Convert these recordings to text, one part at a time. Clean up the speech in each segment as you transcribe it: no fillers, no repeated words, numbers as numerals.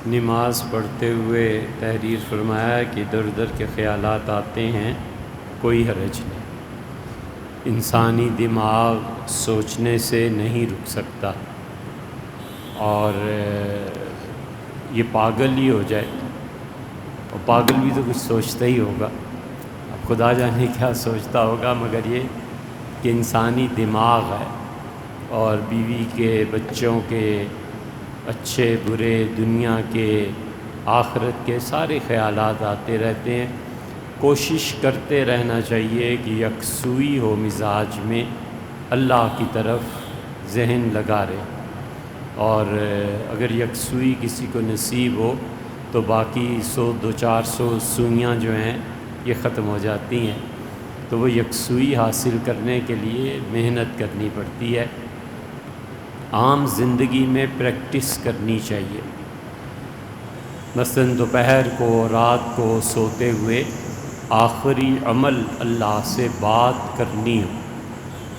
نماز پڑھتے ہوئے تحریر فرمایا کہ ادھر ادھر کے خیالات آتے ہیں، کوئی حرج نہیں۔ انسانی دماغ سوچنے سے نہیں رک سکتا، اور یہ پاگل ہی ہو جائے، اور پاگل بھی تو کچھ سوچتا ہی ہوگا، اب خدا جانے کیا سوچتا ہوگا، مگر یہ کہ انسانی دماغ ہے، اور بیوی کے، بچوں کے، اچھے برے، دنیا کے، آخرت کے سارے خیالات آتے رہتے ہیں۔ کوشش کرتے رہنا چاہیے کہ یکسوئی ہو مزاج میں، اللہ کی طرف ذہن لگا رہے، اور اگر یکسوئی کسی کو نصیب ہو تو باقی 100-200-400 سوئیاں جو ہیں یہ ختم ہو جاتی ہیں، تو وہ یکسوئی حاصل کرنے کے لیے محنت کرنی پڑتی ہے، عام زندگی میں پریکٹس کرنی چاہیے۔ مثلاً دوپہر کو، رات کو سوتے ہوئے آخری عمل اللہ سے بات کرنی ہو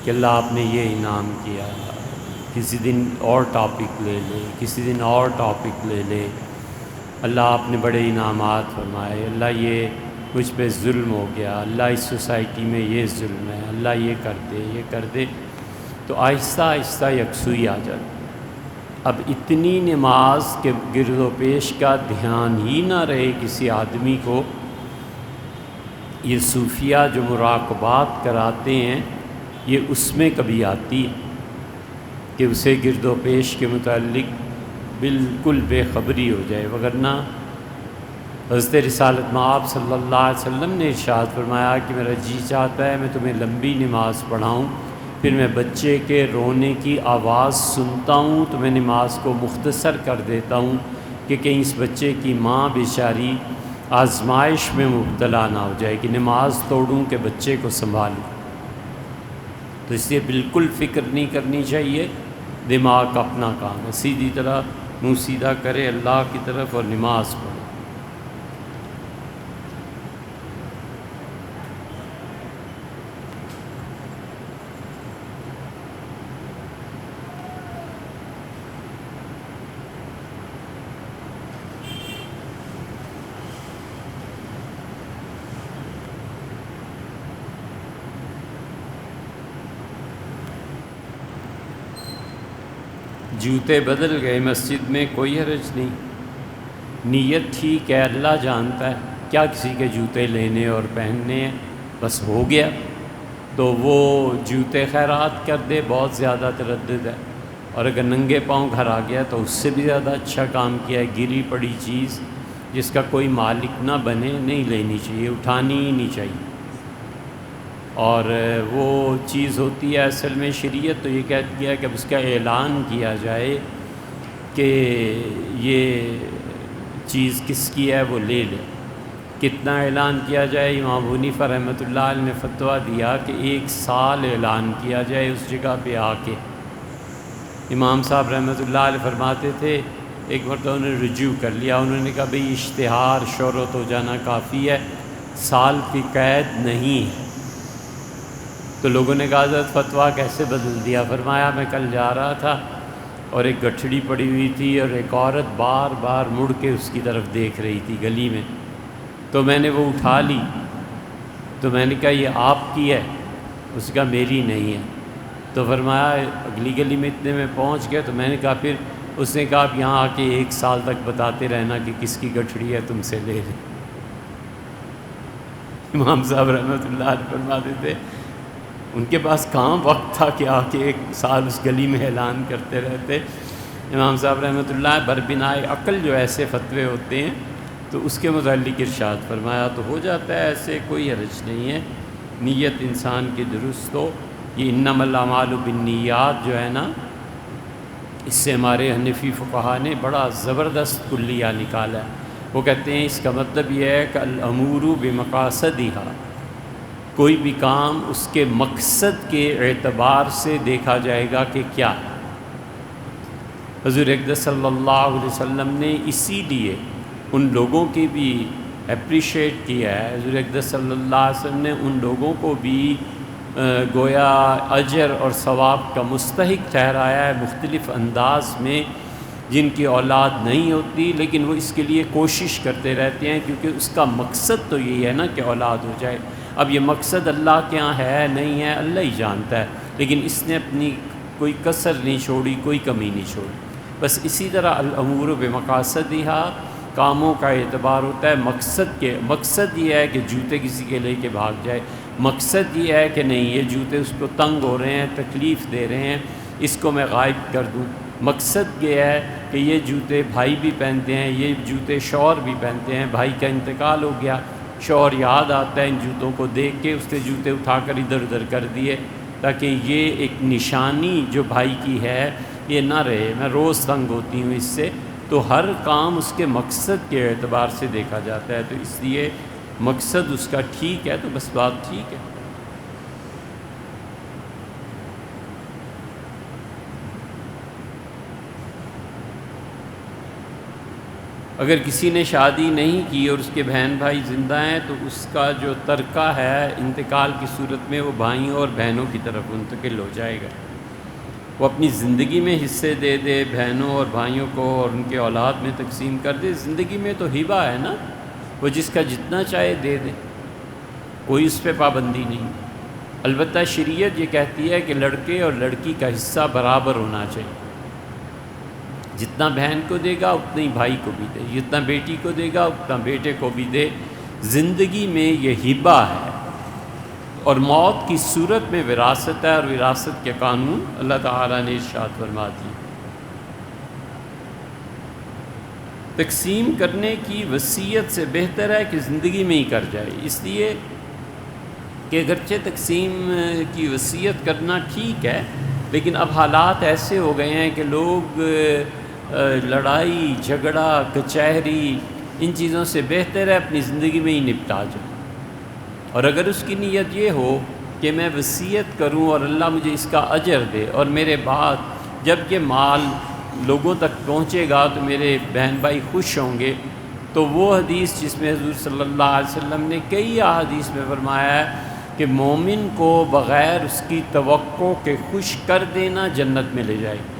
کہ اللہ آپ نے یہ انعام کیا، کسی دن اور ٹاپک لے لے، کسی دن اور ٹاپک لے لے، اللہ آپ نے بڑے انعامات فرمائے، اللہ یہ مجھ پہ ظلم ہو گیا، اللہ اس سوسائٹی میں یہ ظلم ہے، اللہ یہ کر دے، یہ کر دے، تو آہستہ آہستہ یکسوئی آ جاتی۔ اب اتنی نماز کے گرد و پیش کا دھیان ہی نہ رہے کسی آدمی کو، یہ صوفیہ جو مراقبات کراتے ہیں یہ اس میں کبھی آتی ہے کہ اسے گرد و پیش کے متعلق بالکل بے خبری ہو جائے، وگرنہ حضرت رسالت مآب صلی اللہ علیہ وسلم نے ارشاد فرمایا کہ میرا جی چاہتا ہے میں تمہیں لمبی نماز پڑھاؤں، پھر میں بچے کے رونے کی آواز سنتا ہوں تو میں نماز کو مختصر کر دیتا ہوں کہ کہیں اس بچے کی ماں بیچاری آزمائش میں مبتلا نہ ہو جائے کہ نماز توڑوں کہ بچے کو سنبھالوں۔ تو اس لیے بالکل فکر نہیں کرنی چاہیے، دماغ کا اپنا کام ہے، سیدھی طرح منہ سیدھا کرے اللہ کی طرف اور نماز پڑھے۔ جوتے بدل گئے مسجد میں کوئی حرج نہیں، نیت ٹھیک ہے، اللہ جانتا ہے کیا کسی کے جوتے لینے اور پہننے ہیں، بس ہو گیا تو وہ جوتے خیرات کر دے، بہت زیادہ تردد ہے، اور اگر ننگے پاؤں گھر آ گیا تو اس سے بھی زیادہ اچھا کام کیا ہے۔ گری پڑی چیز جس کا کوئی مالک نہ بنے نہیں لینی چاہیے، اٹھانی ہی نہیں چاہیے، اور وہ چیز ہوتی ہے اصل میں شریعت تو یہ کہتی ہے کہ اب اس کا اعلان کیا جائے کہ یہ چیز کس کی ہے، وہ لے لے۔ کتنا اعلان کیا جائے؟ امام ابو حنیفہ رحمۃ اللہ علیہ نے فتویٰ دیا کہ 1 سال اعلان کیا جائے اس جگہ پہ آ کے۔ امام صاحب رحمۃ اللہ علیہ فرماتے تھے، ایک مرتبہ انہوں نے رجوع کر لیا، انہوں نے کہا بھئی اشتہار شہرت ہو جانا کافی ہے، سال کی قید نہیں ہے۔ تو لوگوں نے کہا حضرت فتویٰ کیسے بدل دیا؟ فرمایا میں کل جا رہا تھا اور ایک گٹھڑی پڑی ہوئی تھی اور ایک عورت بار بار مڑ کے اس کی طرف دیکھ رہی تھی گلی میں، تو میں نے وہ اٹھا لی، تو میں نے کہا یہ آپ کی ہے؟ اس کا میری نہیں ہے۔ تو فرمایا اگلی گلی میں اتنے میں پہنچ گیا، تو میں نے کہا پھر اس نے کہا آپ یہاں آ کے 1 سال تک بتاتے رہنا کہ کس کی گٹھڑی ہے، تم سے لے لیں۔ امام صاحب رحمۃ اللہ علیہ فرماتے تھے ان کے پاس کہاں وقت تھا کہ آ کے 1 سال اس گلی میں اعلان کرتے رہتے۔ امام صاحب رحمۃ اللہ بربنائے عقل جو ایسے فتوے ہوتے ہیں تو اس کے متعلق ارشاد فرمایا تو ہو جاتا ہے، ایسے کوئی حرج نہیں ہے، نیت انسان کی درست ہو۔ یہ انما الاعمال بالنیات جو ہے نا، اس سے ہمارے حنفی فقہا نے بڑا زبردست کلیہ نکالا ہے۔ وہ کہتے ہیں اس کا مطلب یہ ہے کہ الامور بمقاصدہا، کوئی بھی کام اس کے مقصد کے اعتبار سے دیکھا جائے گا کہ کیا ہے۔ حضور اقدس صلی اللہ علیہ وسلم نے اسی لیے ان لوگوں کی بھی اپریشیٹ کیا ہے، حضور اقدس صلی اللہ علیہ وسلم نے ان لوگوں کو بھی گویا اجر اور ثواب کا مستحق ٹھہرایا ہے مختلف انداز میں جن کی اولاد نہیں ہوتی لیکن وہ اس کے لیے کوشش کرتے رہتے ہیں، کیونکہ اس کا مقصد تو یہی ہے نا کہ اولاد ہو جائے۔ اب یہ مقصد اللہ کے ہاں ہے نہیں ہے اللہ ہی جانتا ہے، لیکن اس نے اپنی کوئی کسر نہیں چھوڑی، کوئی کمی نہیں چھوڑی۔ بس اسی طرح الامور بمقاصدہا، کاموں کا اعتبار ہوتا ہے مقصد یہ ہے کہ جوتے کسی کے لے کے بھاگ جائے، مقصد یہ ہے کہ نہیں یہ جوتے اس کو تنگ ہو رہے ہیں، تکلیف دے رہے ہیں، اس کو میں غائب کر دوں۔ مقصد یہ ہے کہ یہ جوتے بھائی بھی پہنتے ہیں، یہ جوتے شوہر بھی پہنتے ہیں، بھائی کا انتقال ہو گیا، شوہر یاد آتا ہے ان جوتوں کو دیکھ کے، اس نے جوتے اٹھا کر ادھر ادھر کر دیے تاکہ یہ ایک نشانی جو بھائی کی ہے یہ نہ رہے، میں روز تنگ ہوتی ہوں اس سے۔ تو ہر کام اس کے مقصد کے اعتبار سے دیکھا جاتا ہے، تو اس لیے مقصد اس کا ٹھیک ہے تو بس بات ٹھیک ہے۔ اگر کسی نے شادی نہیں کی اور اس کے بہن بھائی زندہ ہیں تو اس کا جو ترکہ ہے انتقال کی صورت میں وہ بھائیوں اور بہنوں کی طرف منتقل ہو جائے گا۔ وہ اپنی زندگی میں حصے دے دے بہنوں اور بھائیوں کو اور ان کے اولاد میں تقسیم کر دے، زندگی میں تو ہبہ ہے نا، وہ جس کا جتنا چاہے دے دے، کوئی اس پہ پابندی نہیں۔ البتہ شریعت یہ کہتی ہے کہ لڑکے اور لڑکی کا حصہ برابر ہونا چاہیے، جتنا بہن کو دے گا اتنا ہی بھائی کو بھی دے، جتنا بیٹی کو دے گا اتنا بیٹے کو بھی دے۔ زندگی میں یہ ہبہ ہے، اور موت کی صورت میں وراثت ہے، اور وراثت کے قانون اللہ تعالیٰ نے ارشاد فرما دی۔ تقسیم کرنے کی وصیت سے بہتر ہے کہ زندگی میں ہی کر جائے، اس لیے کہ اگرچہ تقسیم کی وصیت کرنا ٹھیک ہے، لیکن اب حالات ایسے ہو گئے ہیں کہ لوگ لڑائی جھگڑا کچہری ان چیزوں سے بہتر ہے اپنی زندگی میں ہی نپٹا جائے۔ اور اگر اس کی نیت یہ ہو کہ میں وصیت کروں اور اللہ مجھے اس کا اجر دے، اور میرے بعد جب یہ مال لوگوں تک پہنچے گا تو میرے بہن بھائی خوش ہوں گے، تو وہ حدیث جس میں حضور صلی اللہ علیہ وسلم نے کئی احادیث میں فرمایا ہے کہ مومن کو بغیر اس کی توقع کے خوش کر دینا جنت میں لے جائے گا۔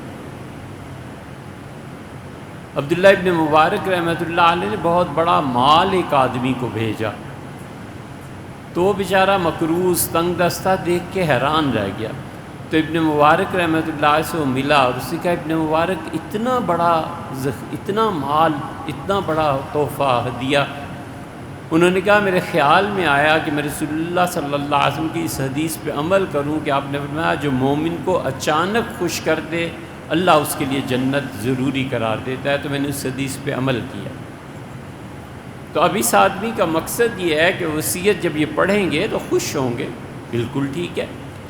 عبداللہ ابن مبارک رحمۃ اللہ علیہ نے بہت بڑا مال ایک آدمی کو بھیجا، تو وہ بیچارہ مقروض تنگ دستہ دیکھ کے حیران رہ گیا، تو ابن مبارک رحمۃ اللہ علیہ سے وہ ملا اور اس نے کہا ابن مبارک اتنا مال، اتنا بڑا تحفہ ہدیہ۔ انہوں نے کہا میرے خیال میں آیا کہ میں رسول اللہ صلی اللہ علیہ وسلم کی اس حدیث پہ عمل کروں کہ آپ نے فرمایا جو مومن کو اچانک خوش کر دے اللہ اس کے لیے جنت ضروری قرار دیتا ہے، تو میں نے اس حدیث پہ عمل کیا۔ تو اب اس آدمی کا مقصد یہ ہے کہ وصیت جب یہ پڑھیں گے تو خوش ہوں گے، بالکل ٹھیک ہے،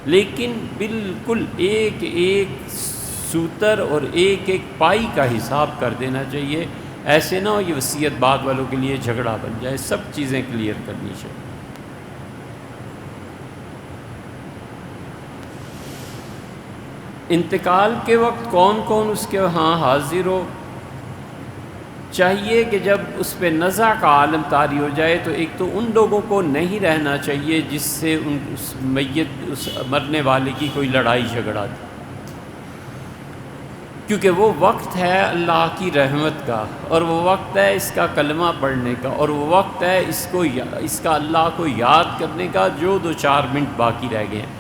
لیکن بالکل ایک ایک سوتر اور ایک ایک پائی کا حساب کر دینا چاہیے، ایسے نہ ہو یہ وصیت بعد والوں کے لیے جھگڑا بن جائے، سب چیزیں کلیئر کرنی چاہیے۔ انتقال کے وقت کون کون اس کے ہاں حاضر ہو؟ چاہیے کہ جب اس پہ نزع کا عالم طاری ہو جائے تو ایک تو ان لوگوں کو نہیں رہنا چاہیے جس سے اس مرنے والے کی کوئی لڑائی جھگڑا تھی، کیونکہ وہ وقت ہے اللہ کی رحمت کا، اور وہ وقت ہے اس کا کلمہ پڑھنے کا، اور وہ وقت ہے اس کا اللہ کو یاد کرنے کا جو 2-4 منٹ باقی رہ گئے ہیں۔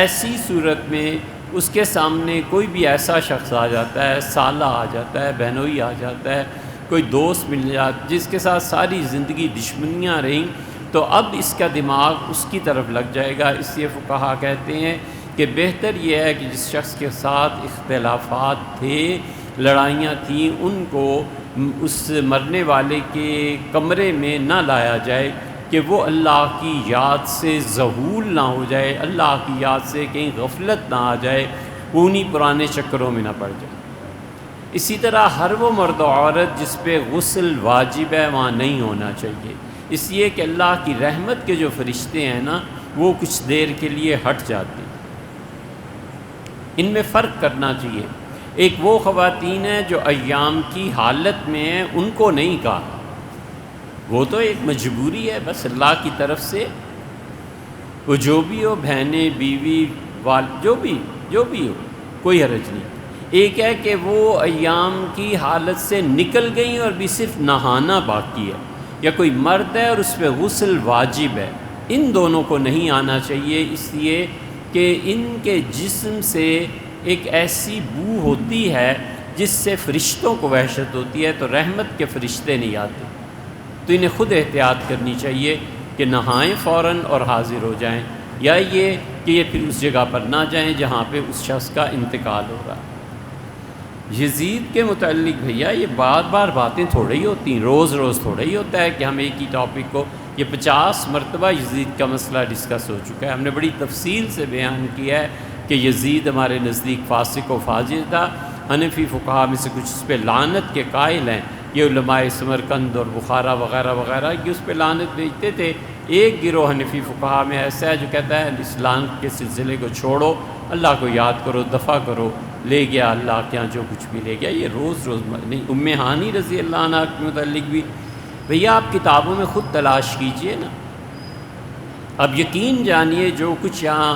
ایسی صورت میں اس کے سامنے کوئی بھی ایسا شخص آ جاتا ہے، سالہ آ جاتا ہے، بہنوئی آ جاتا ہے، کوئی دوست مل جاتا جس کے ساتھ ساری زندگی دشمنیاں رہیں، تو اب اس کا دماغ اس کی طرف لگ جائے گا۔ اس لیے فقہا کہتے ہیں کہ بہتر یہ ہے کہ جس شخص کے ساتھ اختلافات تھے، لڑائیاں تھیں، ان کو اس مرنے والے کے کمرے میں نہ لایا جائے کہ وہ اللہ کی یاد سے ذہول نہ ہو جائے، اللہ کی یاد سے کہیں غفلت نہ آ جائے، وہ انہیں پرانے چکروں میں نہ پڑ جائے۔ اسی طرح ہر وہ مرد و عورت جس پہ غسل واجب ہے وہاں نہیں ہونا چاہیے، اس لیے کہ اللہ کی رحمت کے جو فرشتے ہیں نا وہ کچھ دیر کے لیے ہٹ جاتے ہیں۔ ان میں فرق کرنا چاہیے۔ ایک وہ خواتین ہیں جو ایام کی حالت میں ہیں، ان کو نہیں کہا، وہ تو ایک مجبوری ہے بس اللہ کی طرف سے، وہ جو بھی ہو، بہنیں بیوی جو بھی ہو کوئی حرج نہیں۔ ایک ہے کہ وہ ایام کی حالت سے نکل گئیں اور بھی صرف نہانا باقی ہے، یا کوئی مرد ہے اور اس پہ غسل واجب ہے، ان دونوں کو نہیں آنا چاہیے، اس لیے کہ ان کے جسم سے ایک ایسی بو ہوتی ہے جس سے فرشتوں کو وحشت ہوتی ہے، تو رحمت کے فرشتے نہیں آتے، تو انہیں خود احتیاط کرنی چاہیے کہ نہائیں فوراً اور حاضر ہو جائیں، یا یہ کہ یہ پھر اس جگہ پر نہ جائیں جہاں پہ اس شخص کا انتقال ہو رہا ہے۔ یزید کے متعلق بھیا یہ بار بار باتیں تھوڑے ہی ہوتی ہیں، روز روز تھوڑا ہی ہوتا ہے کہ ہم ایک ہی ٹاپک کو، یہ 50 مرتبہ یزید کا مسئلہ ڈسکس ہو چکا ہے، ہم نے بڑی تفصیل سے بیان کیا ہے کہ یزید ہمارے نزدیک فاسق و فاجر تھا، حنفی فقہا میں سے کچھ اس پہ لعنت کے قائل ہیں، یہ علماء سمرقند اور بخارا وغیرہ وغیرہ کہ اس پہ لعنت بھیجتے تھے۔ ایک گروہ حنفی فقہا میں ایسا ہے جو کہتا ہے اس لعنت کے سلسلے کو چھوڑو، اللہ کو یاد کرو، دفع کرو، لے گیا اللہ کے یہاں جو کچھ بھی لے گیا، یہ روز روز نہیں۔ ام ہانی رضی اللہ عنہ کے متعلق بھی بھیا آپ کتابوں میں خود تلاش کیجئے نا، اب یقین جانیے جو کچھ یہاں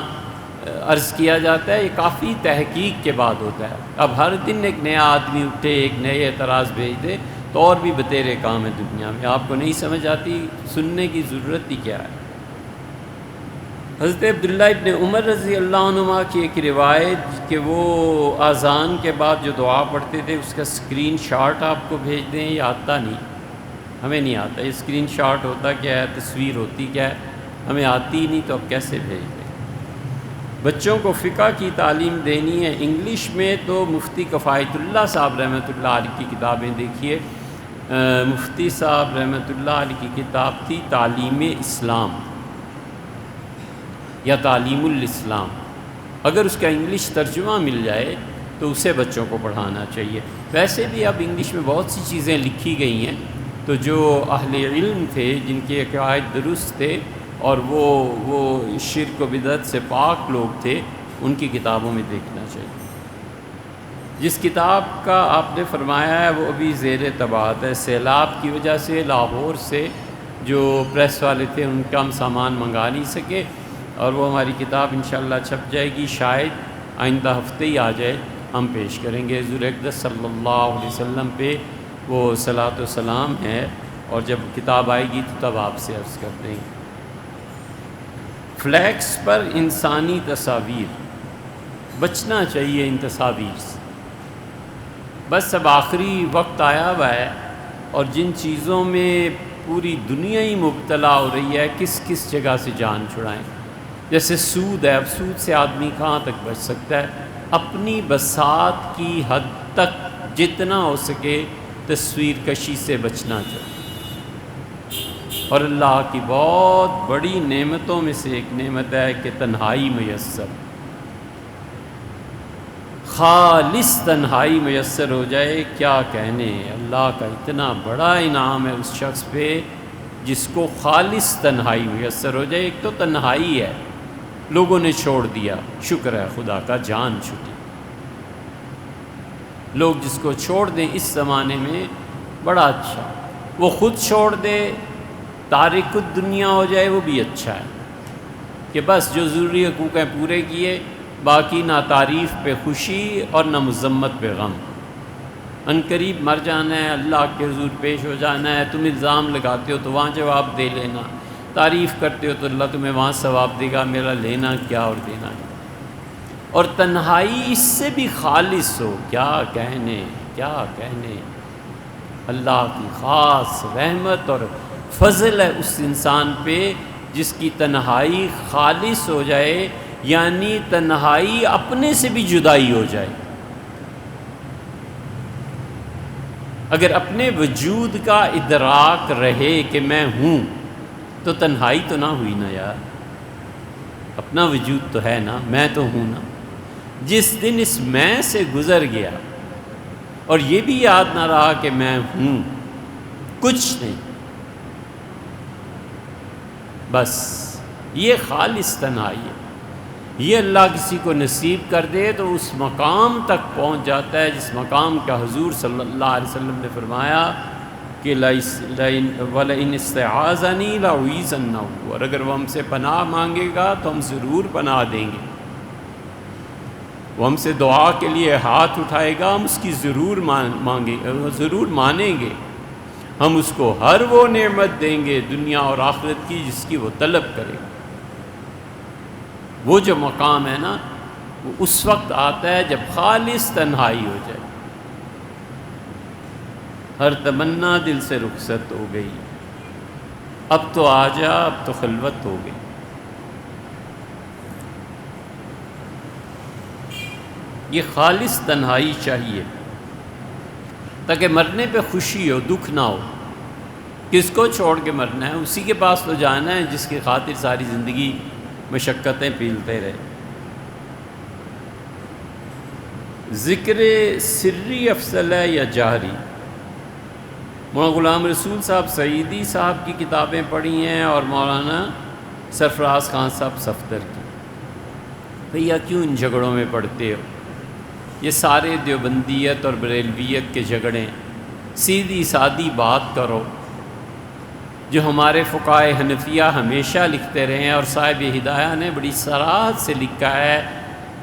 عرض کیا جاتا ہے یہ کافی تحقیق کے بعد ہوتا ہے، اب ہر دن ایک نیا آدمی اٹھے ایک نئے اعتراض بھیج دے تو اور بھی بتیرے کام ہے دنیا میں، آپ کو نہیں سمجھ آتی، سننے کی ضرورت ہی کیا ہے۔ حضرت عبداللہ ابن عمر رضی اللہ عنہما کی ایک روایت کہ وہ اذان کے بعد جو دعا پڑھتے تھے اس کا سکرین شاٹ آپ کو بھیج دیں، یہ آتا نہیں، ہمیں نہیں آتا، یہ سکرین شاٹ ہوتا کیا ہے، تصویر ہوتی کیا ہے، ہمیں آتی ہی نہیں، تو اب کیسے بھیج دیں۔ بچوں کو فقہ کی تعلیم دینی ہے انگلش میں، تو مفتی کفایت اللہ صاحب رحمۃ اللہ علیہ کی کتابیں دیکھیے، مفتی صاحب رحمۃ اللہ علیہ کی کتاب تھی تعلیم اسلام یا تعلیم الاسلام، اگر اس کا انگلش ترجمہ مل جائے تو اسے بچوں کو پڑھانا چاہیے۔ ویسے بھی اب انگلش میں بہت سی چیزیں لکھی گئی ہیں، تو جو اہل علم تھے جن کے عقائد درست تھے اور وہ شرک و بدعت سے پاک لوگ تھے، ان کی کتابوں میں دیکھنا چاہیے۔ جس کتاب کا آپ نے فرمایا ہے وہ ابھی زیر طباعت ہے، سیلاب کی وجہ سے لاہور سے جو پریس والے تھے ان کا ہم سامان منگا نہیں سکے، اور وہ ہماری کتاب انشاءاللہ چھپ جائے گی، شاید آئندہ ہفتے ہی آ جائے، ہم پیش کریں گے۔ حضور اقدس صلی اللہ علیہ وسلم پہ وہ صلاۃ و سلام ہے، اور جب کتاب آئے گی تو تب آپ سے عرض کر دیں گے۔ فلیکس پر انسانی تصاویر، بچنا چاہیے ان تصاویر سے، بس اب آخری وقت آیا ہوا ہے، اور جن چیزوں میں پوری دنیا ہی مبتلا ہو رہی ہے، کس کس جگہ سے جان چھڑائیں۔ جیسے سود ہے، اب سود سے آدمی کہاں تک بچ سکتا ہے؟ اپنی بساط کی حد تک جتنا ہو سکے تصویر کشی سے بچنا چاہیے، اور اللہ کی بہت بڑی نعمتوں میں سے ایک نعمت ہے کہ تنہائی میسر، خالص تنہائی میسر ہو جائے، کیا کہنے، اللہ کا اتنا بڑا انعام ہے اس شخص پہ جس کو خالص تنہائی میسر ہو جائے۔ ایک تو تنہائی ہے، لوگوں نے چھوڑ دیا، شکر ہے خدا کا، جان چھٹی۔ لوگ جس کو چھوڑ دیں اس زمانے میں بڑا اچھا، وہ خود چھوڑ دے، تارک الدنیا ہو جائے، وہ بھی اچھا ہے کہ بس جو ضروری حقوق ہیں پورے کیے، باقی نہ تعریف پہ خوشی اور نہ مذمت پہ غم، عنقریب مر جانا ہے، اللہ کے حضور پیش ہو جانا ہے، تم الزام لگاتے ہو تو وہاں جواب دے لینا، تعریف کرتے ہو تو اللہ تمہیں وہاں ثواب دے گا، میرا لینا کیا اور دینا کیا۔ اور تنہائی اس سے بھی خالص ہو، کیا کہنے، کیا کہنے، اللہ کی خاص رحمت اور فضل ہے اس انسان پہ جس کی تنہائی خالص ہو جائے، یعنی تنہائی اپنے سے بھی جدائی ہو جائے۔ اگر اپنے وجود کا ادراک رہے کہ میں ہوں تو تنہائی تو نہ ہوئی نا یار، اپنا وجود تو ہے نا، میں تو ہوں نا۔ جس دن اس میں سے گزر گیا اور یہ بھی یاد نہ رہا کہ میں ہوں، کچھ نہیں، بس یہ خالص تنہائی ہے۔ یہ اللہ کسی کو نصیب کر دے تو اس مقام تک پہنچ جاتا ہے جس مقام کا حضور صلی اللہ علیہ وسلم نے فرمایا کہ وَلَئِنِ اسْتَعَاذَنِي لَأُعِيذَنَّهُ، اور اگر وہ ہم سے پناہ مانگے گا تو ہم ضرور پناہ دیں گے۔ وہ ہم سے دعا کے لیے ہاتھ اٹھائے گا، ہم اس کی ضرور ضرور مانیں گے، ہم اس کو ہر وہ نعمت دیں گے دنیا اور آخرت کی جس کی وہ طلب کرے گا۔ وہ جو مقام ہے نا، وہ اس وقت آتا ہے جب خالص تنہائی ہو جائے، ہر تمنا دل سے رخصت ہو گئی، اب تو آ جا، اب تو خلوت ہو گئی۔ یہ خالص تنہائی چاہیے تاکہ مرنے پہ خوشی ہو، دکھ نہ ہو۔ کس کو چھوڑ کے مرنا ہے؟ اسی کے پاس تو جانا ہے جس کی خاطر ساری زندگی مشقتیں پیلتے رہے۔ ذکر سری افضل ہے یا جہری؟ مولانا غلام رسول صاحب سعیدی صاحب کی کتابیں پڑھی ہیں اور مولانا سرفراز خان صاحب صفدر کی۔ بھیا کیوں ان جھگڑوں میں پڑتے ہو؟ یہ سارے دیوبندیت اور بریلویت کے جھگڑے، سیدھی سادی بات کرو جو ہمارے فقہائے حنفیہ ہمیشہ لکھتے رہے ہیں، اور صاحب ہدایہ نے بڑی صراحت سے لکھا ہے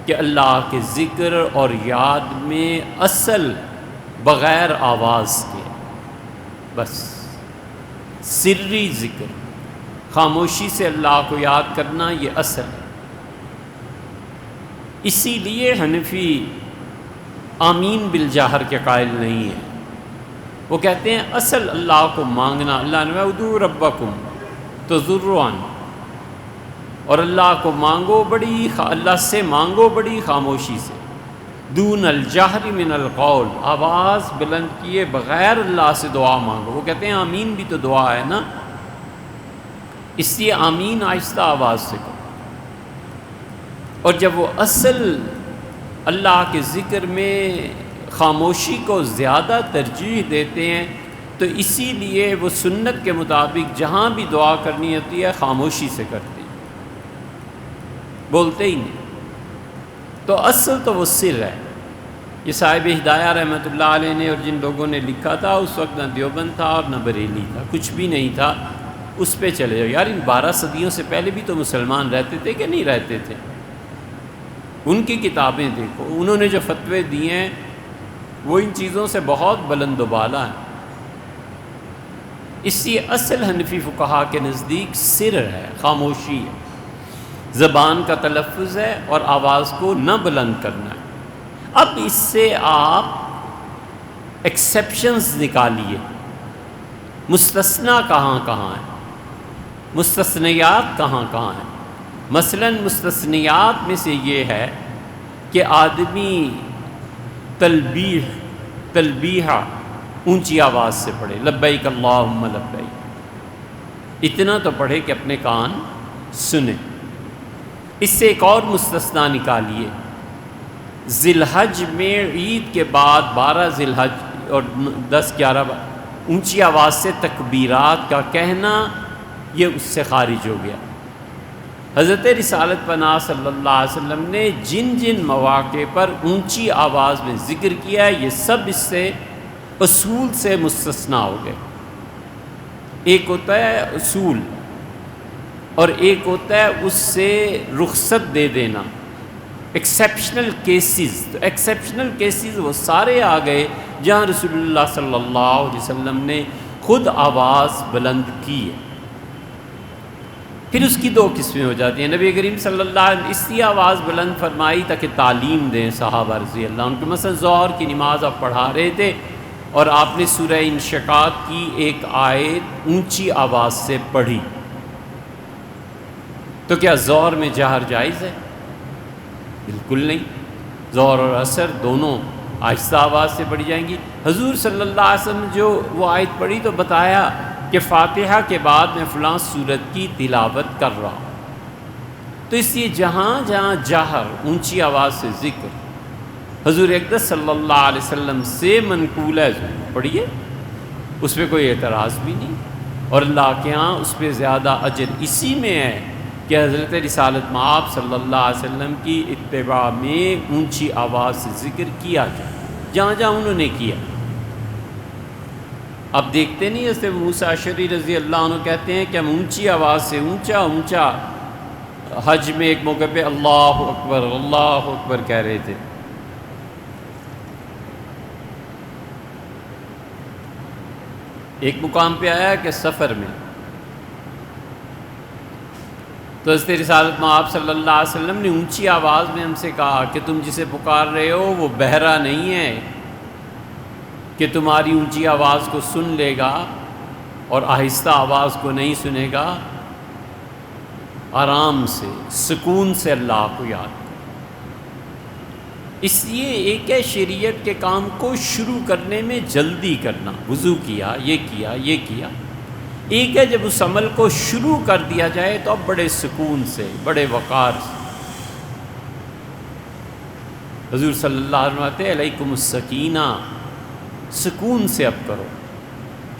کہ اللہ کے ذکر اور یاد میں اصل بغیر آواز کے، بس سری ذکر، خاموشی سے اللہ کو یاد کرنا، یہ اصل ہے۔ اسی لیے حنفی آمین بالجہر کے قائل نہیں ہے، وہ کہتے ہیں اصل اللہ کو مانگنا، اللہ نے ادعوا ربکم تضرعا، اور اللہ کو مانگو اللہ سے مانگو بڑی خاموشی سے، دون الجہر من القول، آواز بلند کیے بغیر اللہ سے دعا مانگو۔ وہ کہتے ہیں آمین بھی تو دعا ہے نا، اس لیے آمین آہستہ آواز سے کرو۔ اور جب وہ اصل اللہ کے ذکر میں خاموشی کو زیادہ ترجیح دیتے ہیں تو اسی لیے وہ سنت کے مطابق جہاں بھی دعا کرنی ہوتی ہے خاموشی سے کرتے ہیں، بولتے ہی نہیں۔ تو اصل تو وہ سر ہے۔ یہ صاحب ہدایہ رحمۃ اللہ علیہ نے اور جن لوگوں نے لکھا تھا اس وقت نہ دیوبند تھا اور نہ بریلی تھا، کچھ بھی نہیں تھا، اس پہ چلے جاؤ۔ یار ان 12 صدیوں سے پہلے بھی تو مسلمان رہتے تھے کہ نہیں رہتے تھے؟ ان کی کتابیں دیکھو، انہوں نے جو فتوے دیے ہیں وہ ان چیزوں سے بہت بلند و بالا ہیں۔ اس لیے اصل حنفی فقہا کے نزدیک سر ہے، خاموشی ہے، زبان کا تلفظ ہے اور آواز کو نہ بلند کرنا ہے۔ اب اس سے آپ ایکسیپشنز نکالیے، مستثنیٰ کہاں کہاں ہیں، مستثنیات کہاں کہاں ہیں۔ مثلا مستثنیات میں سے یہ ہے کہ آدمی تلبیہ اونچی آواز سے پڑھے، لبیک اللہم لبیک، اتنا تو پڑھے کہ اپنے کان سنیں۔ اس سے ایک اور مستثنیٰ نکالیے، ذی الحج میں عید کے بعد 12 ذی الحج اور 10 11 اونچی آواز سے تکبیرات کا کہنا، یہ اس سے خارج ہو گیا۔ حضرت رسالت پناہ صلی اللہ علیہ وسلم نے جن جن مواقع پر اونچی آواز میں ذکر کیا ہے یہ سب اس سے اصول سے مستثنیٰ ہو گئے۔ ایک ہوتا ہے اصول اور ایک ہوتا ہے اس سے رخصت دے دینا، ایکسیپشنل کیسز۔ تو ایکسیپشنل کیسز وہ سارے آ گئے جہاں رسول اللہ صلی اللہ علیہ وسلم نے خود آواز بلند کی ہے۔ پھر اس کی 2 قسمیں ہو جاتی ہیں۔ نبی کریم صلی اللہ علیہ وسلم اس لیے آواز بلند فرمائی تاکہ تعلیم دیں صحابہ رضی اللہ عنہ۔ مثلا ظہر کی نماز آپ پڑھا رہے تھے اور آپ نے سورہ انشقاق کی ایک آیت اونچی آواز سے پڑھی، تو کیا ظہر میں جہر جائز ہے؟ بالکل نہیں۔ ظہر اور عصر دونوں آہستہ آواز سے پڑھی جائیں گی۔ حضور صلی اللہ علیہ وسلم جو وہ آیت پڑھی تو بتایا کہ فاتحہ کے بعد میں فلاں سورت کی تلاوت کر رہا ہوں۔ تو اس لیے جہاں جہاں جہر اونچی آواز سے ذکر حضور اقدس صلی اللہ علیہ وسلم سے منقول ہے، پڑھیے، اس پہ کوئی اعتراض بھی نہیں، اور اللہ کے ہاں اس پہ زیادہ اجر اسی میں ہے کہ حضرت رسالت مآب صلی اللہ علیہ وسلم کی اتباع میں اونچی آواز سے ذکر کیا جائے جہاں جہاں انہوں نے کیا۔ اب دیکھتے نہیں جیسے موسیٰ اشعری رضی اللہ عنہ کہتے ہیں کہ ہم اونچی آواز سے اونچا حج میں ایک موقع پہ اللہ اکبر کہہ رہے تھے. ایک مقام پہ آیا کہ سفر میں تو حضرت رسالت مآب صلی اللہ علیہ وسلم نے اونچی آواز میں ہم سے کہا کہ تم جسے پکار رہے ہو وہ بہرا نہیں ہے کہ تمہاری اونچی آواز کو سن لے گا اور آہستہ آواز کو نہیں سنے گا. آرام سے سکون سے اللہ کو یاد کرو. اس لیے ایک ہے شریعت کے کام کو شروع کرنے میں جلدی کرنا. وضو کیا، یہ کیا، یہ کیا. ایک ہے جب اس عمل کو شروع کر دیا جائے تو اب بڑے سکون سے، بڑے وقار سے. حضور صلی اللہ علیہ وسلم کہتے ہیں علیکم السکینہ، سکون سے اب کرو.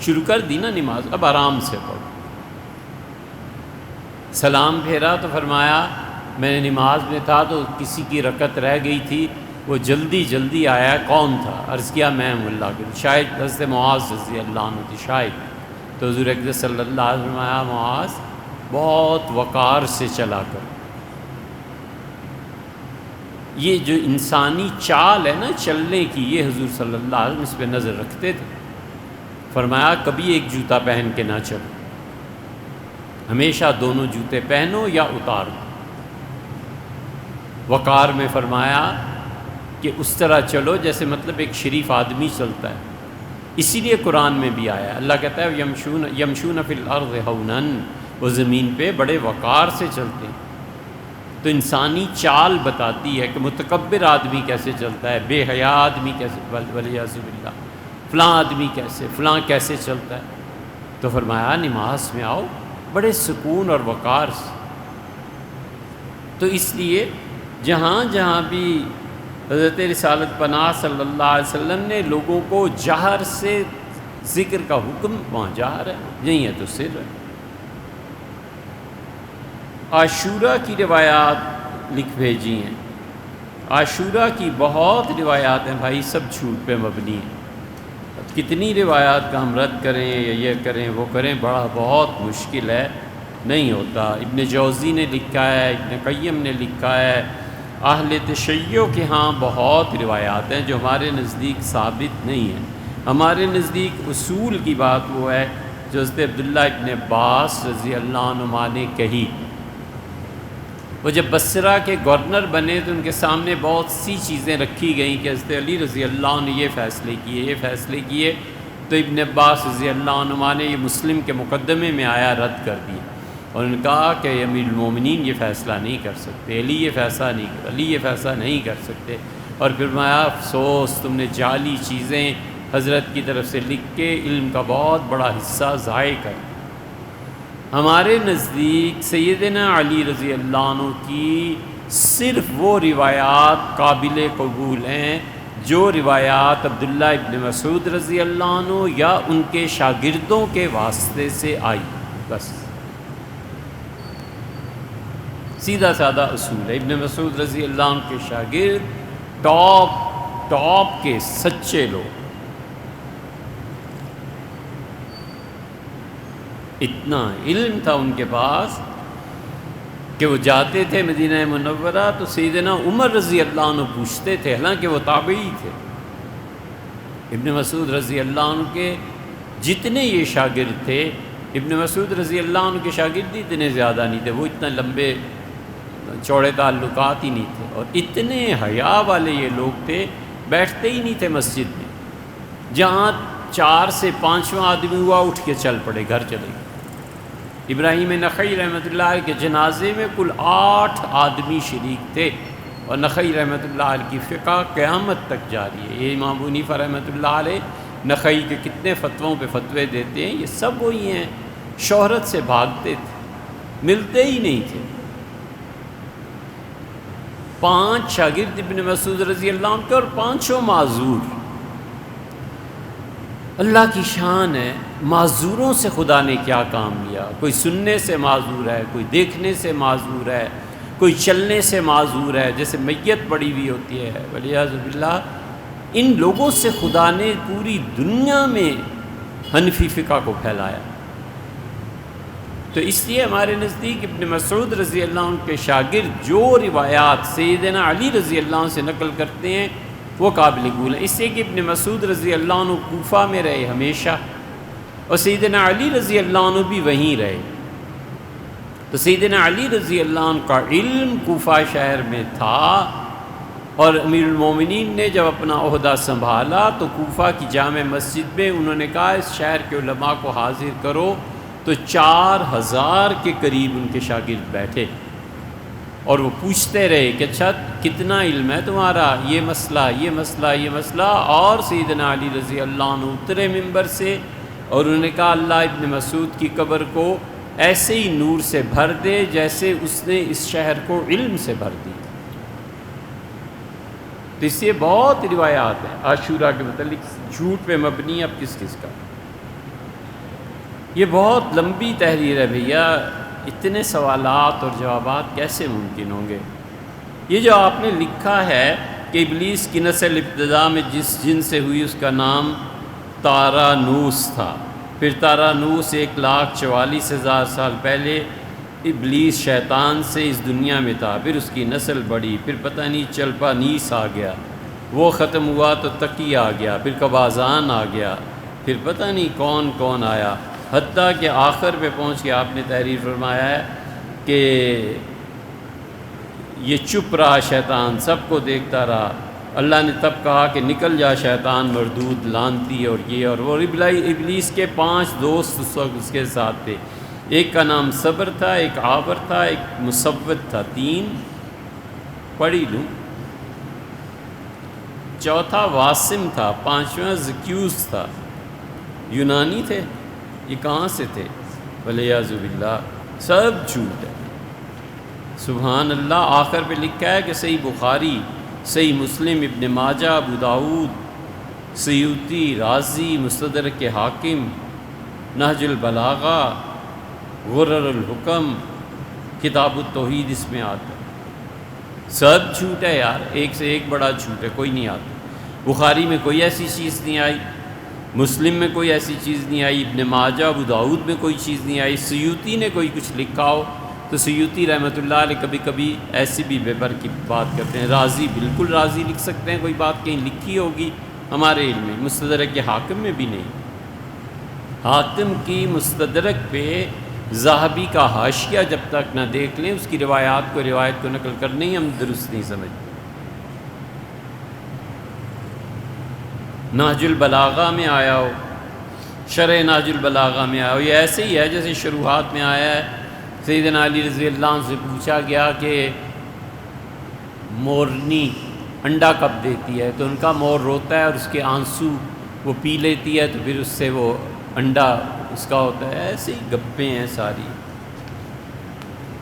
شروع کر دی نا نماز، اب آرام سے پڑھو. سلام پھیرا تو فرمایا میں نے نماز میں تھا تو کسی کی رکعت رہ گئی تھی، وہ جلدی جلدی آیا. کون تھا؟ عرض کیا میں ہوں اللہ کے. شاید حضرت معاذ رضی اللہ عنہ تھی شاید. تو حضور اکرم صلی اللہ علیہ وسلم فرمایا معاذ بہت وقار سے چلا کر. یہ جو انسانی چال ہے نا چلنے کی، یہ حضور صلی اللہ علیہ وسلم اس پہ نظر رکھتے تھے. فرمایا کبھی ایک جوتا پہن کے نہ چلو، ہمیشہ دونوں جوتے پہنو یا اتار دو. وقار میں فرمایا کہ اس طرح چلو جیسے مطلب ایک شریف آدمی چلتا ہے. اسی لیے قرآن میں بھی آیا، اللہ کہتا ہے یمشون فی الارض ہونا، وہ زمین پہ بڑے وقار سے چلتے ہیں. تو انسانی چال بتاتی ہے کہ متکبر آدمی کیسے چلتا ہے، بے حیا آدمی کیسے، ولیعذ باللہ فلاں آدمی کیسے، فلاں کیسے چلتا ہے. تو فرمایا نماز میں آؤ بڑے سکون اور وقار سے. تو اس لیے جہاں جہاں بھی حضرت رسالت پناہ صلی اللہ علیہ وسلم نے لوگوں کو جہر سے ذکر کا حکم، وہاں جہر ہے، یہی ہے تو سر ہے. عاشورہ کی روایات لکھ بھیجی ہیں. عاشورہ کی بہت روایات ہیں بھائی، سب جھوٹ پہ مبنی ہیں. کتنی روایات کا ہم رد کریں یا یہ کریں وہ کریں، بہت مشکل ہے، نہیں ہوتا. ابن جوزی نے لکھا ہے، ابن قیم نے لکھا ہے. اہل تشیع کے ہاں بہت روایات ہیں جو ہمارے نزدیک ثابت نہیں ہیں. ہمارے نزدیک اصول کی بات وہ ہے جو حضرت عبداللہ ابن عباس رضی اللہ عنہما نے کہی. وہ جب بصرہ کے گورنر بنے تو ان کے سامنے بہت سی چیزیں رکھی گئیں کہ حضرت علی رضی اللہ عنہ نے یہ فیصلے کیے، یہ فیصلے کیے. تو ابن عباس رضی اللہ عنہما نے یہ مسلم کے مقدمے میں آیا رد کر دیا اور ان کہا کہ امیر المومنین یہ فیصلہ نہیں کر سکتے، علی یہ فیصلہ نہیں کر سکتے. اور پھر فرمایا افسوس تم نے جعلی چیزیں حضرت کی طرف سے لکھ کے علم کا بہت بڑا حصہ ضائع کر. ہمارے نزدیک سیدنا علی رضی اللہ عنہ کی صرف وہ روایات قابل قبول ہیں جو روایات عبداللہ ابن مسعود رضی اللہ عنہ یا ان کے شاگردوں کے واسطے سے آئی. بس سیدھا سادہ اصول ہے. ابن مسعود رضی اللہ عنہ کے شاگرد ٹاپ کے سچے لوگ. اتنا علم تھا ان کے پاس کہ وہ جاتے تھے مدینہ منورہ تو سیدنا عمر رضی اللہ عنہ پوچھتے تھے، حالانکہ وہ تابعی تھے. ابن مسعود رضی اللہ عنہ کے جتنے یہ شاگرد تھے، ابن مسعود رضی اللہ عنہ کے شاگرد اتنے زیادہ نہیں تھے، وہ اتنا لمبے چوڑے تعلقات ہی نہیں تھے، اور اتنے حیا والے یہ لوگ تھے، بیٹھتے ہی نہیں تھے مسجد میں. جہاں 4 سے 5واں آدمی ہوا اٹھ کے چل پڑے، گھر چلے گئے. ابراہیم نخعی رحمۃ اللہ علیہ کے جنازے میں کل 8 آدمی شریک تھے، اور نخعی رحمۃ اللہ علیہ کی فقہ قیامت تک جاری ہے. یہ امام ابو حنیفہ رحمۃ اللہ علیہ نخعی کے کتنے فتووں پہ فتوے دیتے ہیں، یہ سب وہی ہیں. شہرت سے بھاگتے تھے، ملتے ہی نہیں تھے. 5 شاگرد ابن مسعود رضی اللہ عنہ کے اور 5 معذور. اللہ کی شان ہے، معذوروں سے خدا نے کیا کام لیا. کوئی سننے سے معذور ہے، کوئی دیکھنے سے معذور ہے، کوئی چلنے سے معذور ہے، جیسے میت پڑی ہوئی ہوتی ہے ولیعذ باللہ. ان لوگوں سے خدا نے پوری دنیا میں حنفی فقہ کو پھیلایا. تو اس لیے ہمارے نزدیک ابن مسعود رضی اللہ عنہ کے شاگرد جو روایات سیدنا علی رضی اللہ عنہ سے نقل کرتے ہیں وہ قابل قبول ہیں، اس لیے کہ ابن مسعود رضی اللہ عنہ کوفہ میں رہے ہمیشہ، اور سیدنا علی رضی اللہ عنہ بھی وہیں رہے، تو سیدنا علی رضی اللہ عنہ کا علم کوفہ شہر میں تھا، اور امیر المومنین نے جب اپنا عہدہ سنبھالا تو کوفہ کی جامع مسجد میں انہوں نے کہا اس شہر کے علماء کو حاضر کرو، تو 4000 کے قریب ان کے شاگرد بیٹھے، اور وہ پوچھتے رہے کہ اچھا کتنا علم ہے تمہارا، یہ مسئلہ یہ مسئلہ یہ مسئلہ، اور سیدنا علی رضی اللہ عنہ اترے ممبر سے اور انہوں نے کہا اللہ ابن مسعود کی قبر کو ایسے ہی نور سے بھر دے جیسے اس نے اس شہر کو علم سے بھر دی۔ تو اس سے بہت روایات ہیں عاشورہ کے متعلق، جھوٹ پہ مبنی اب کس کس کا۔ یہ بہت لمبی تحریر ہے بھیا، اتنے سوالات اور جوابات کیسے ممکن ہوں گے؟ یہ جو آپ نے لکھا ہے کہ ابلیس کی نسل ابتدا میں جس جن سے ہوئی اس کا نام تارانوس تھا، پھر تارانوس 1,44,000 سال پہلے ابلیس شیطان سے اس دنیا میں تھا، پھر اس کی نسل بڑھی، پھر پتہ نہیں چلپانیس آ گیا، وہ ختم ہوا تو تقی آ گیا، پھر قبازان آ گیا، پھر پتہ نہیں کون کون آیا، حتیٰ کہ آخر پہ پہنچ کے آپ نے تحریر فرمایا ہے کہ یہ چپ رہا شیطان، سب کو دیکھتا رہا، اللہ نے تب کہا کہ نکل جا شیطان مردود لانتی، اور یہ اور وہ۔ ابلیس کے 5 دوست اس وقت اس کے ساتھ تھے، ایک کا نام صبر تھا، ایک عابر تھا، ایک مصوت تھا، 3 پڑھی لوں، چوتھا واسم تھا، 5واں زکیوس تھا، یونانی تھے، یہ کہاں سے تھے؟ ولیعذ باللہ، سب جھوٹ ہے، سبحان اللہ۔ آخر پہ لکھا ہے کہ صحیح بخاری، صحیح مسلم، ابن ماجہ، ابو داؤد، سیوطی، رازی، مستدرک حاکم، نہج البلاغہ، غرر الحکم، کتاب التوحید اس میں آتا ہے، سب جھوٹ ہے یار، ایک سے ایک بڑا جھوٹ ہے، کوئی نہیں آتا۔ بخاری میں کوئی ایسی چیز نہیں آئی، مسلم میں کوئی ایسی چیز نہیں آئی، ابن ماجہ، ابو داؤد میں کوئی چیز نہیں آئی، سیوطی نے کوئی کچھ لکھا ہو تو سیوطی رحمۃ اللہ علیہ کبھی کبھی ایسی بھی بےبر کی بات کرتے ہیں، رازی بالکل رازی لکھ سکتے ہیں، کوئی بات کہیں لکھی ہوگی ہمارے علم میں، مستدرک حاکم میں بھی نہیں، حاکم کی مستدرک پہ ذہبی کا حاشیہ جب تک نہ دیکھ لیں اس کی روایات کو نقل کرنے ہی ہم درست نہیں سمجھتے۔ نہج البلاغہ میں آیا ہو، شرح نہج البلاغہ میں آیا ہو، یہ ایسے ہی ہے جیسے شروحات میں آیا ہے، سیدنا علی رضی اللہ عنہ سے پوچھا گیا کہ مورنی انڈا کب دیتی ہے، تو ان کا مور روتا ہے اور اس کے آنسو وہ پی لیتی ہے، تو پھر اس سے وہ انڈا اس کا ہوتا ہے۔ ایسے ہی گپیں ہیں ساری،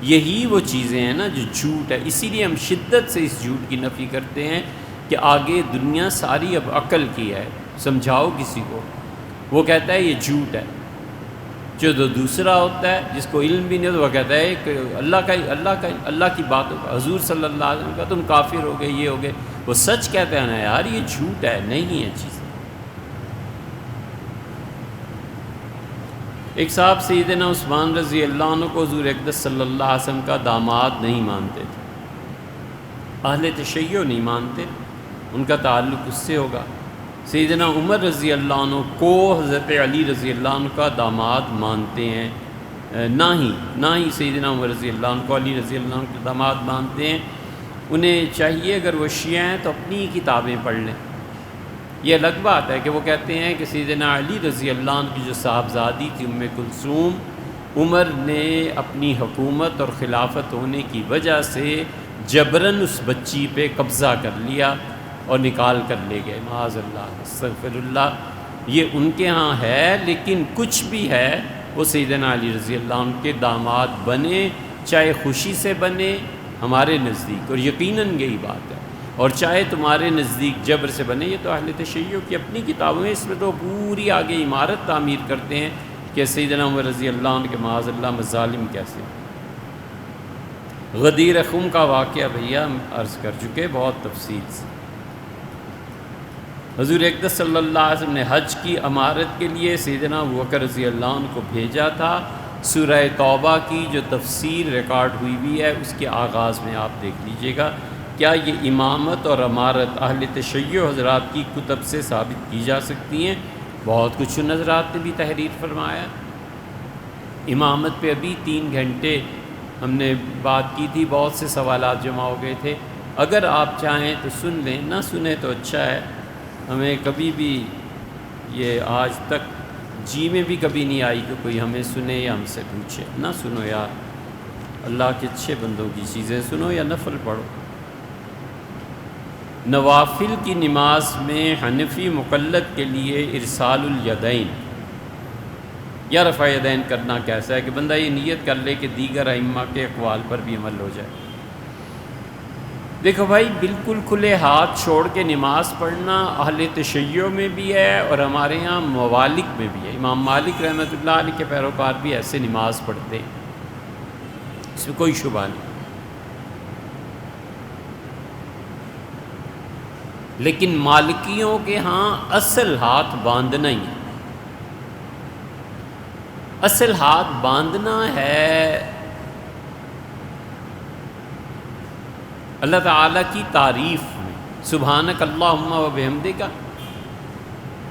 یہی وہ چیزیں ہیں نا جو جھوٹ ہے، اسی لیے ہم شدت سے اس جھوٹ کی نفی کرتے ہیں کہ آگے دنیا ساری اب عقل کی ہے، سمجھاؤ کسی کو، وہ کہتا ہے یہ جھوٹ ہے۔ جو دوسرا ہوتا ہے جس کو علم بھی نہیں ہوتا وہ کہتا ہے کہ اللہ کی بات ہوگا، حضور صلی اللہ علیہ وسلم کا تم کافر ہو گئے، یہ ہو گئے، وہ سچ کہتے ہیں نا یار، یہ جھوٹ ہے، نہیں ہے چیز۔ ایک صاحب سیدنا عثمان رضی اللہ عنہ کو حضور اقدس صلی اللہ علیہ وسلم کا داماد نہیں مانتے تھے، اہل تشیع نہیں مانتے، ان کا تعلق اس سے ہوگا۔ سیدنا عمر رضی اللہ عنہ کو حضرت علی رضی اللہ عنہ کا داماد مانتے ہیں، نہ ہی سیدنا عمر رضی اللہ عنہ کو علی رضی اللہ عنہ کا داماد مانتے ہیں۔ انہیں چاہیے اگر وہ شیعہ ہیں تو اپنی کتابیں پڑھ لیں۔ یہ الگ بات ہے کہ وہ کہتے ہیں کہ سیدنا علی رضی اللہ عنہ کی جو صاحبزادی تھی ام کلثوم، عمر نے اپنی حکومت اور خلافت ہونے کی وجہ سے جبراً اس بچی پہ قبضہ کر لیا اور نکال کر لے گئے، معاذ اللہ، استغفر اللہ۔ یہ ان کے ہاں ہے، لیکن کچھ بھی ہے وہ سیدنا علی رضی اللہ عنہ کے داماد بنے، چاہے خوشی سے بنے ہمارے نزدیک، اور یقیناً یہی بات ہے، اور چاہے تمہارے نزدیک جبر سے بنے، یہ تو اہل تشیع کی اپنی کتابوں میں، اس میں تو پوری آگے عمارت تعمیر کرتے ہیں کہ سیدنا عمر رضی اللہ عنہ کے معاذ اللہ مظالم کیسے۔ غدیر خم کا واقعہ بھیا ہم عرض کر چکے بہت تفصیل سے۔ حضور اقدس صلی اللہ علیہ وسلم نے حج کی امارت کے لیے سیدنا ابوبکر رضی اللہ عنہ کو بھیجا تھا، سورہ توبہ کی جو تفسیر ریکارڈ ہوئی ہوئی ہے اس کے آغاز میں آپ دیکھ لیجئے گا، کیا یہ امامت اور امارت اہل تشیع حضرات کی کتب سے ثابت کی جا سکتی ہیں؟ بہت کچھ نظرات نے بھی تحریر فرمایا۔ امامت پہ ابھی 3 گھنٹے ہم نے بات کی تھی، بہت سے سوالات جمع ہو گئے تھے، اگر آپ چاہیں تو سن لیں، نہ سنیں تو اچھا ہے۔ ہمیں کبھی بھی یہ آج تک جی میں بھی کبھی نہیں آئی کہ کوئی ہمیں سنے یا ہم سے پوچھے، نہ سنو یار، اللہ کے اچھے بندوں کی چیزیں سنو یا نفل پڑھو۔ نوافل کی نماز میں حنفی مقلد کے لیے ارسال الیدین یا رفع یدین کرنا کیسا ہے کہ بندہ یہ نیت کر لے کہ دیگر ائمہ کے اقوال پر بھی عمل ہو جائے۔ دیکھو بھائی، بالکل کھلے ہاتھ چھوڑ کے نماز پڑھنا اہل تشیع میں بھی ہے اور ہمارے ہاں موالک میں بھی ہے۔ امام مالک رحمۃ اللہ علیہ کے پیروکار بھی ایسے نماز پڑھتے ہیں، اس میں کوئی شبہ نہیں۔ لیکن مالکیوں کے ہاں اصل ہاتھ باندھنا ہی ہے، اصل ہاتھ باندھنا ہے اللہ تعالیٰ کی تعریف میں، سبحانک اللہم و بحمدک،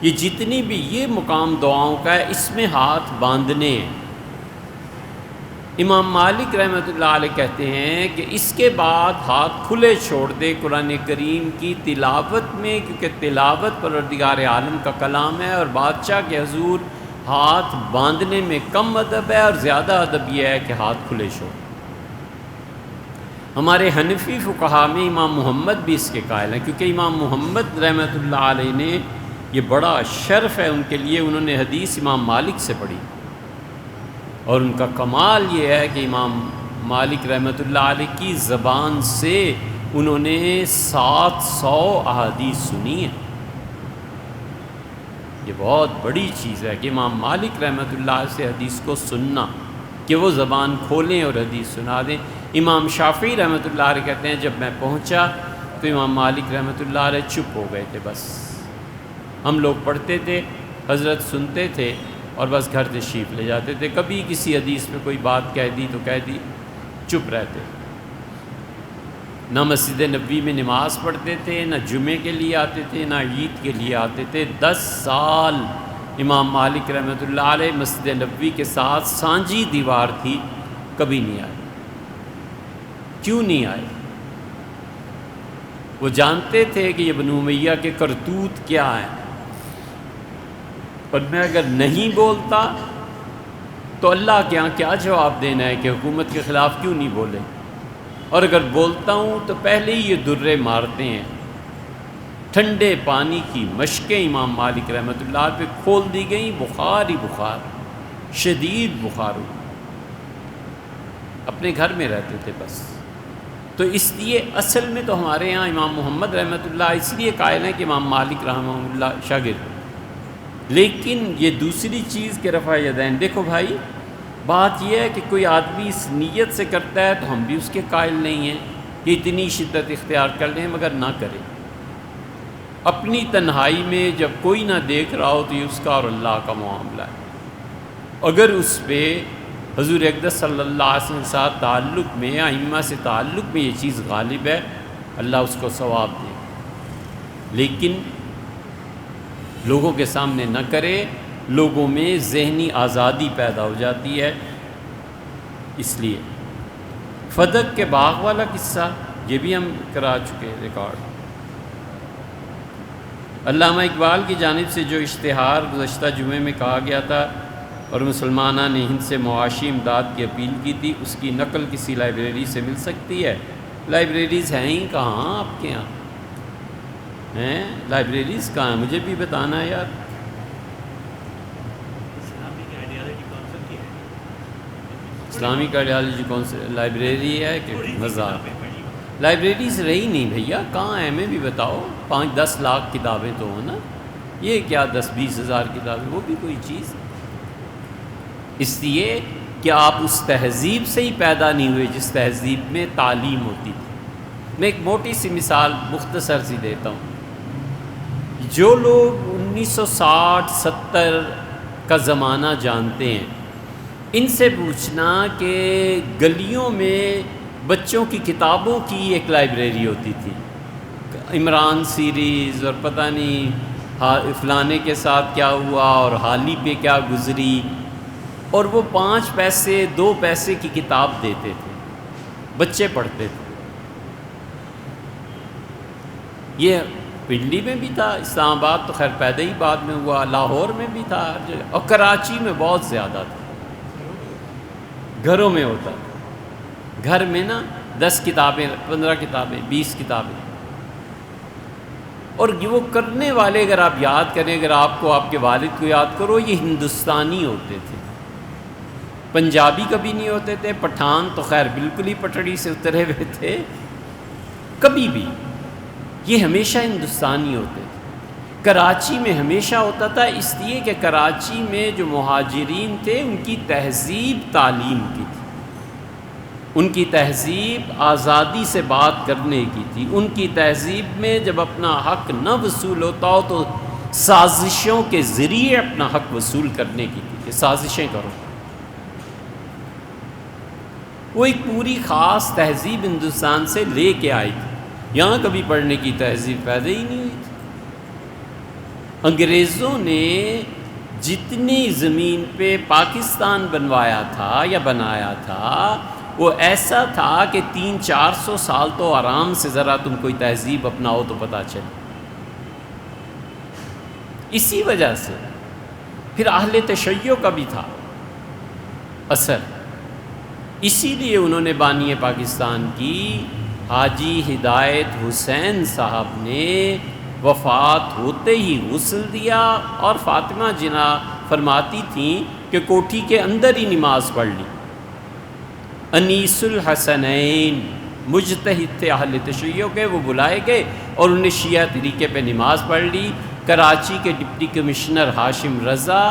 یہ جتنی بھی یہ مقام دعاؤں کا ہے اس میں ہاتھ باندھنے ہیں۔ امام مالک رحمۃ اللہ علیہ کہتے ہیں کہ اس کے بعد ہاتھ کھلے چھوڑ دے قرآن کریم کی تلاوت میں، کیونکہ تلاوت پروردگار عالم کا کلام ہے، اور بادشاہ کے حضور ہاتھ باندھنے میں کم ادب ہے اور زیادہ ادب یہ ہے کہ ہاتھ کھلے چھوڑ۔ ہمارے حنفی فقہا میں امام محمد بھی اس کے قائل ہیں، کیونکہ امام محمد رحمۃ اللہ علیہ نے یہ بڑا شرف ہے ان کے لیے، انہوں نے حدیث امام مالک سے پڑھی، اور ان کا کمال یہ ہے کہ امام مالک رحمۃ اللہ علیہ کی زبان سے انہوں نے 700 احادیث سنی ہیں۔ یہ بہت بڑی چیز ہے کہ امام مالک رحمۃ اللہ سے حدیث کو سننا، کہ وہ زبان کھولیں اور حدیث سنا دیں۔ امام شافعی رحمۃ اللہ علیہ کہتے ہیں جب میں پہنچا تو امام مالک رحمۃ اللہ علیہ چپ ہو گئے تھے، بس ہم لوگ پڑھتے تھے، حضرت سنتے تھے اور بس گھر تشریف لے جاتے تھے۔ کبھی کسی حدیث میں کوئی بات کہہ دی تو کہہ دی، چپ رہتے، نہ مسجد نبوی میں نماز پڑھتے تھے، نہ جمعے کے لیے آتے تھے، نہ عید کے لیے آتے تھے۔ 10 سال امام مالک رحمۃ اللہ علیہ مسجد نبوی کے ساتھ سانجی دیوار تھی، کبھی نہیں آئے۔ کیوں نہیں آئے؟ وہ جانتے تھے کہ یہ بنو امیہ کے کرتوت کیا ہیں، اور میں اگر نہیں بولتا تو اللہ کے ہاں کیا جواب دینا ہے کہ حکومت کے خلاف کیوں نہیں بولے، اور اگر بولتا ہوں تو پہلے ہی یہ درے مارتے ہیں۔ ٹھنڈے پانی کی مشقیں امام مالک رحمۃ اللہ پہ کھول دی گئیں، بخار ہی بخار، شدید بخار ہو، اپنے گھر میں رہتے تھے بس۔ تو اس لیے اصل میں تو ہمارے ہاں امام محمد رحمۃ اللہ اس لیے قائل ہیں کہ امام مالک رحمہ اللہ شاگرد، لیکن یہ دوسری چیز کہ رفع یدین، دیکھو بھائی بات یہ ہے کہ کوئی آدمی اس نیت سے کرتا ہے تو ہم بھی اس کے قائل نہیں ہیں کہ اتنی شدت اختیار کر لیں، مگر نہ کریں۔ اپنی تنہائی میں جب کوئی نہ دیکھ رہا ہو تو یہ اس کا اور اللہ کا معاملہ ہے۔ اگر اس پہ حضور اقدس صلی اللہ علیہ وسلم کے ساتھ تعلق میں، ائمہ سے تعلق میں یہ چیز غالب ہے، اللہ اس کو ثواب دے، لیکن لوگوں کے سامنے نہ کرے، لوگوں میں ذہنی آزادی پیدا ہو جاتی ہے۔ اس لیے فدق کے باغ والا قصہ یہ بھی ہم کرا چکے ریکارڈ۔ علامہ اقبال کی جانب سے جو اشتہار گزشتہ جمعے میں کہا گیا تھا اور مسلمانہ نے ہند سے معاشی امداد کی اپیل کی تھی، اس کی نقل کسی لائبریری سے مل سکتی ہے؟ لائبریریز ہیں ہی کہاں آپ کے یہاں ہیں؟ لائبریریز کہاں ہیں؟ مجھے بھی بتانا ہے یار۔ اسلامک آئیڈیالوجی کون سے لائبریری ہے کہ مزار؟ لائبریریز رہی نہیں بھیا، کہاں ہیں ہمیں بھی بتاؤ۔ 5-10 لاکھ کتابیں تو ہوں نا، یہ کیا 10-20 ہزار کتابیں، وہ بھی کوئی چیز؟ اس لیے کہ آپ اس تہذیب سے ہی پیدا نہیں ہوئے جس تہذیب میں تعلیم ہوتی تھی۔ میں ایک موٹی سی مثال مختصر سی دیتا ہوں۔ جو لوگ 1960-70 کا زمانہ جانتے ہیں، ان سے پوچھنا کہ گلیوں میں بچوں کی کتابوں کی ایک لائبریری ہوتی تھی، عمران سیریز اور پتہ نہیں فلانے کے ساتھ کیا ہوا اور حالی پہ کیا گزری، اور وہ 5 پیسے 2 پیسے کی کتاب دیتے تھے، بچے پڑھتے تھے۔ یہ پنڈی میں بھی تھا، اسلام آباد تو خیر پیدا ہی بعد میں ہوا، لاہور میں بھی تھا، ہر جگہ، اور کراچی میں بہت زیادہ تھا، گھروں میں ہوتا تھا، گھر میں نا 10 کتابیں 15 کتابیں 20 کتابیں، اور یہ وہ کرنے والے اگر آپ یاد کریں، اگر آپ کو آپ کے والد کو یاد کرو، یہ ہندوستانی ہوتے تھے، پنجابی کبھی نہیں ہوتے تھے، پٹھان تو خیر بالکل ہی پٹڑی سے اترے ہوئے تھے، کبھی بھی یہ ہمیشہ ہندوستانی ہوتے تھے۔ کراچی میں ہمیشہ ہوتا تھا، اس لیے کہ کراچی میں جو مہاجرین تھے ان کی تہذیب تعلیم کی تھی، ان کی تہذیب آزادی سے بات کرنے کی تھی، ان کی تہذیب میں جب اپنا حق نہ وصول ہوتا ہو تو سازشوں کے ذریعے اپنا حق وصول کرنے کی تھی، کہ سازشیں کرو۔ وہ ایک پوری خاص تہذیب ہندوستان سے لے کے آئی تھی، یہاں کبھی پڑھنے کی تہذیب پیدا ہی نہیں ہوئی تھی۔ انگریزوں نے جتنی زمین پہ پاکستان بنوایا تھا یا بنایا تھا، وہ ایسا تھا کہ 300-400 سال تو آرام سے ذرا تم کوئی تہذیب اپناؤ تو پتہ چلے۔ اسی وجہ سے پھر اہل تشیع کا بھی تھا اثر، اسی لیے انہوں نے بانی پاکستان کی حاجی ہدایت حسین صاحب نے وفات ہوتے ہی غسل دیا، اور فاطمہ جنا فرماتی تھیں کہ کوٹھی کے اندر ہی نماز پڑھ لی۔ انیس الحسنین مجتہد تھے اہل تشیع کے، وہ بلائے گئے اور انہیں شیعہ طریقے پہ نماز پڑھ لی۔ کراچی کے ڈپٹی کمشنر ہاشم رضا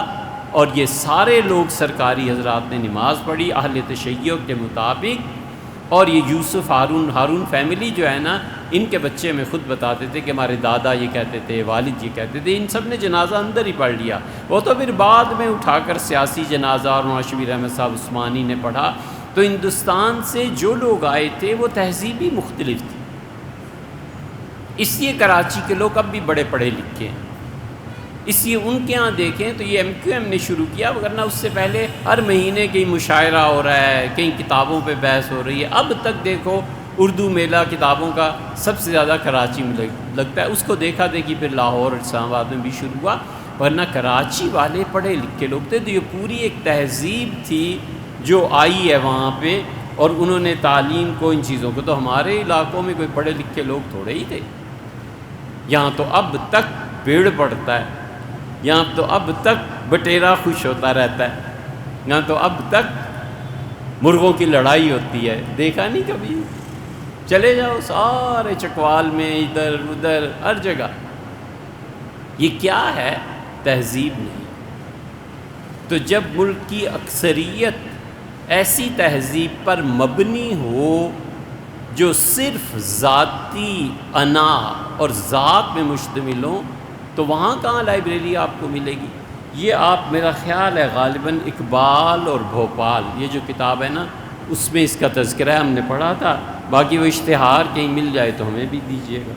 اور یہ سارے لوگ سرکاری حضرات نے نماز پڑھی اہل تشیع کے مطابق، اور یہ یوسف ہارون فیملی جو ہے نا، ان کے بچے میں خود بتاتے تھے کہ ہمارے دادا یہ کہتے تھے، والد یہ کہتے تھے، ان سب نے جنازہ اندر ہی پڑھ لیا۔ وہ تو پھر بعد میں اٹھا کر سیاسی جنازہ اور نواز شبیر احمد صاحب عثمانی نے پڑھا۔ تو ہندوستان سے جو لوگ آئے تھے وہ تہذیبی مختلف تھی، اس لیے کراچی کے لوگ اب بھی بڑے پڑھے لکھے ہیں، اس لیے ان کے ہاں دیکھیں تو یہ MQM نے شروع کیا، ورنہ اس سے پہلے ہر مہینے کہیں مشاعرہ ہو رہا ہے، کہیں کتابوں پہ بحث ہو رہی ہے۔ اب تک دیکھو اردو میلہ کتابوں کا سب سے زیادہ کراچی میں لگتا ہے، اس کو دیکھا دیکھی پھر لاہور اور اسلام آباد میں بھی شروع ہوا، ورنہ کراچی والے پڑھے لکھے لوگ تھے، تو یہ پوری ایک تہذیب تھی جو آئی ہے وہاں پہ، اور انہوں نے تعلیم کو، ان چیزوں کو، تو ہمارے علاقوں میں کوئی پڑھے لکھے لوگ تھوڑے ہی تھے۔ یہاں تو اب تک پیڑ پڑتا ہے، یہاں تو اب تک بٹیرا خوش ہوتا رہتا ہے، یہاں تو اب تک مرغوں کی لڑائی ہوتی ہے، دیکھا نہیں کبھی؟ چلے جاؤ سارے چکوال میں، ادھر ادھر ہر جگہ۔ یہ کیا ہے؟ تہذیب نہیں۔ تو جب ملک کی اکثریت ایسی تہذیب پر مبنی ہو جو صرف ذاتی انا اور ذات میں مشتمل ہوں، تو وہاں کہاں لائبریری آپ کو ملے گی؟ یہ آپ، میرا خیال ہے غالباً اقبال اور بھوپال، یہ جو کتاب ہے نا، اس میں اس کا تذکرہ ہے، ہم نے پڑھا تھا، باقی وہ اشتہار کہیں مل جائے تو ہمیں بھی دیجیے گا۔